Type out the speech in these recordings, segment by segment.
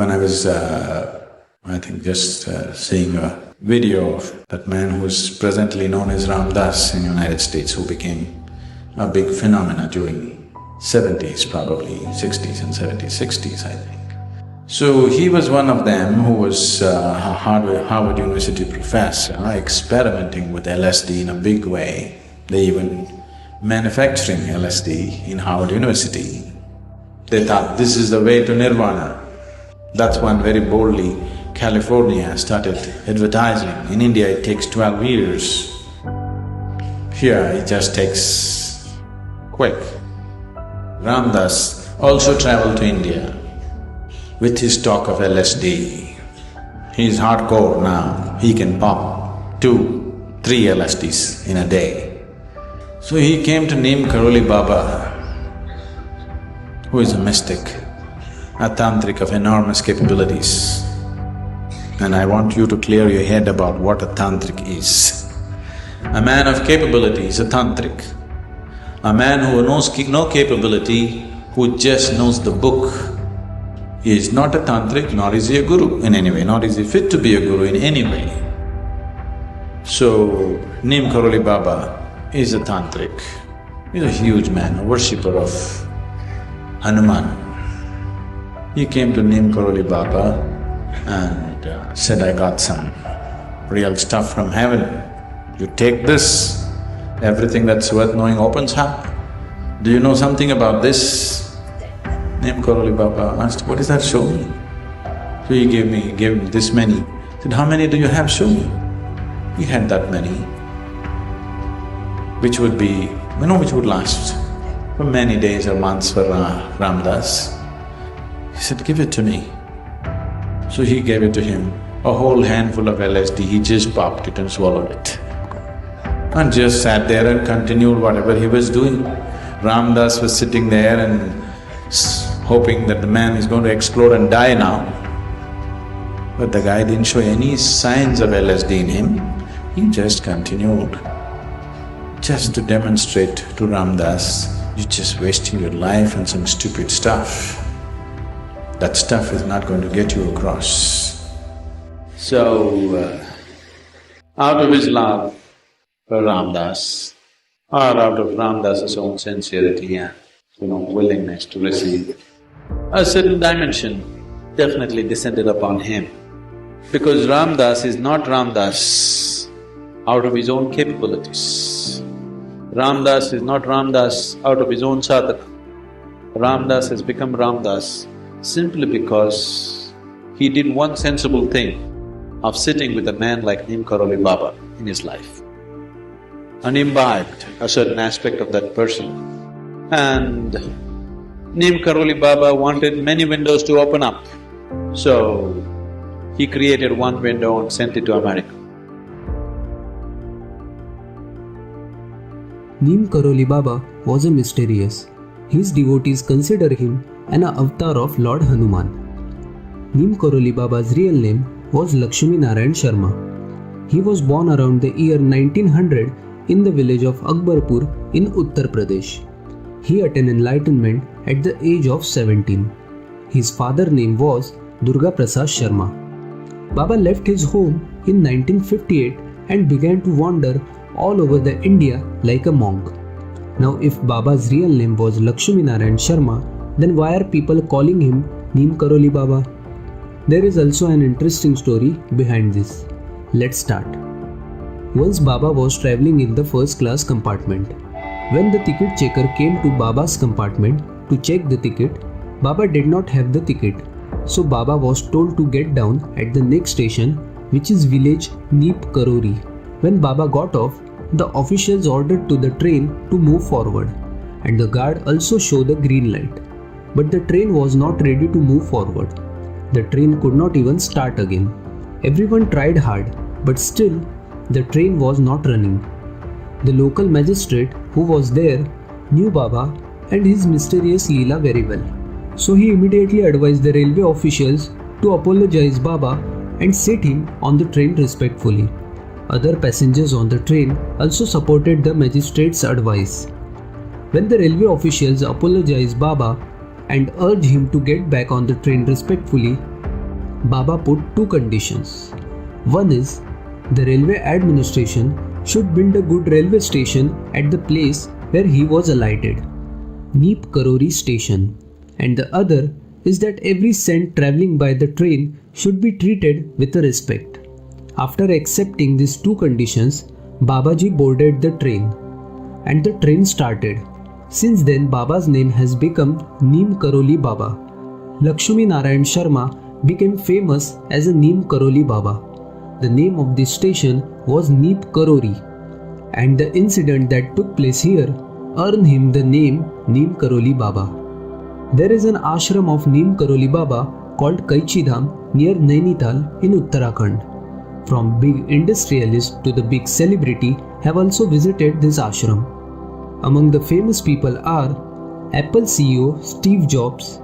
when I was, I think just seeing a video of that man who's presently known as Ram Das in United States, who became a big phenomena during 70s probably, 60s and 70s, 60s I think. So he was one of them who was a Harvard University professor experimenting with LSD in a big way. They even manufacturing LSD in Harvard University. They thought this is the way to nirvana. That's when very boldly California started advertising. In India it takes 12 years. Here it just takes quick. Ram Das also traveled to India with his talk of LSD. He's hardcore now, he can pop 2, 3 LSDs in a day. So he came to NEEM KAROLI Baba, who is a mystic, a tantric of enormous capabilities. And I want you to clear your head about what a tantric is. A man of capability is a tantric. A man who knows no capability, who just knows the book, he is not a tantric, nor is he a guru in any way, nor is he fit to be a guru in any way. So, NEEM KAROLI Baba is a tantric. He's a huge man, a worshipper of Hanuman. He came to NEEM KAROLI Baba and said, I got some real stuff from heaven. You take this, everything that's worth knowing opens up. Do you know something about this? NEEM KAROLI Baba asked, what is that, show me? So he gave me this many. He said, how many do you have, show me? He had that many, which would be, which would last for many days or months for Ram Das. He said, give it to me. So he gave it to him, a whole handful of LSD, he just popped it and swallowed it. And just sat there and continued whatever he was doing. Ram Das was sitting there and hoping that the man is going to explode and die now. But the guy didn't show any signs of LSD in him, he just continued. Just to demonstrate to Ram Das, you're just wasting your life on some stupid stuff. That stuff is not going to get you across. So, out of his love for Ram Das, or out of Ram Das's own sincerity and willingness to receive, a certain dimension definitely descended upon him. Because Ram Das is not Ram Das out of his own capabilities. Ram Das is not Ram Das out of his own sadhana. Ram Das has become Ram Das simply because he did one sensible thing of sitting with a man like NEEM KAROLI Baba in his life and imbibed a certain aspect of that person. And NEEM KAROLI Baba wanted many windows to open up, so he created one window and sent it to America. NEEM KAROLI Baba was a mysterious. His devotees consider him an avatar of Lord Hanuman. NEEM KAROLI Baba's real name was Lakshmi Narayan Sharma. He was born around the year 1900 in the village of Akbarpur in Uttar Pradesh. He attained enlightenment at the age of 17. His father's name was Durga Prasad Sharma. Baba left his home in 1958 and began to wander all over the India like a monk. Now if Baba's real name was Lakshmi Narayan Sharma, then why are people calling him NEEM KAROLI Baba? There is also an interesting story behind this. Let's start. Once Baba was travelling in the first class compartment. When the ticket checker came to Baba's compartment to check the ticket, Baba did not have the ticket. So Baba was told to get down at the next station, which is village NEEM Karoli. When Baba got off, the officials ordered to the train to move forward, and the guard also showed the green light. But the train was not ready to move forward. The train could not even start again. Everyone tried hard, but still the train was not running. The local magistrate who was there knew Baba and his mysterious Leela very well. So he immediately advised the railway officials to apologize Baba and sit him on the train respectfully. Other passengers on the train also supported the magistrate's advice. When the railway officials apologized Baba and urged him to get back on the train respectfully, Baba put two conditions. One is, the railway administration should build a good railway station at the place where he was alighted, NEEM Karoli station, and the other is that every cent travelling by the train should be treated with a respect. After accepting these two conditions, Babaji boarded the train and the train started. Since then, Baba's name has become NEEM Karoli Baba. Lakshmi Narayan Sharma became famous as a NEEM Karoli Baba. The name of this station was NEEM Karoli, and the incident that took place here earned him the name NEEM Karoli Baba. There is an ashram of NEEM Karoli Baba called Kaichi Dham near Nainital in Uttarakhand. From big industrialist to the big celebrity have also visited this ashram. Among the famous people are Apple CEO Steve Jobs,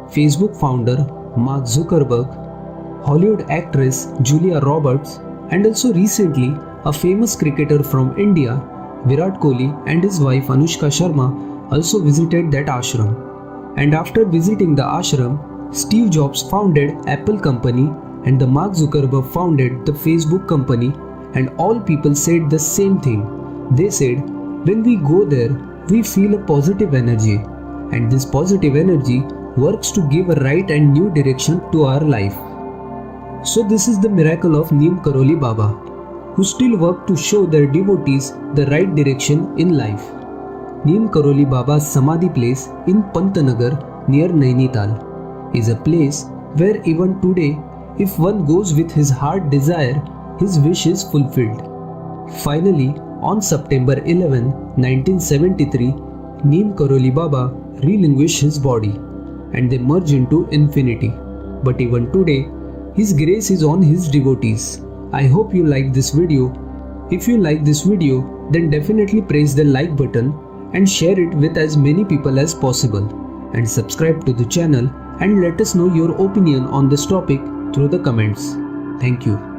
Facebook founder Mark Zuckerberg, Hollywood actress Julia Roberts, and also recently a famous cricketer from India, Virat Kohli, and his wife Anushka Sharma also visited that ashram. And after visiting the ashram, Steve Jobs founded Apple company and the Mark Zuckerberg founded the Facebook company, and all people said the same thing. They said, when we go there, we feel a positive energy, and this positive energy works to give a right and new direction to our life. So this is the miracle of NEEM Karoli Baba, who still work to show their devotees the right direction in life. NEEM Karoli Baba's Samadhi place in Pantanagar near Nainital is a place where even today, if one goes with his heart desire, his wish is fulfilled. Finally, on September 11, 1973, NEEM Karoli Baba relinquished his body and they merge into infinity. But even today, his grace is on his devotees. I hope you like this video. If you like this video, then definitely press the like button and share it with as many people as possible. And subscribe to the channel and let us know your opinion on this topic through the comments. Thank you.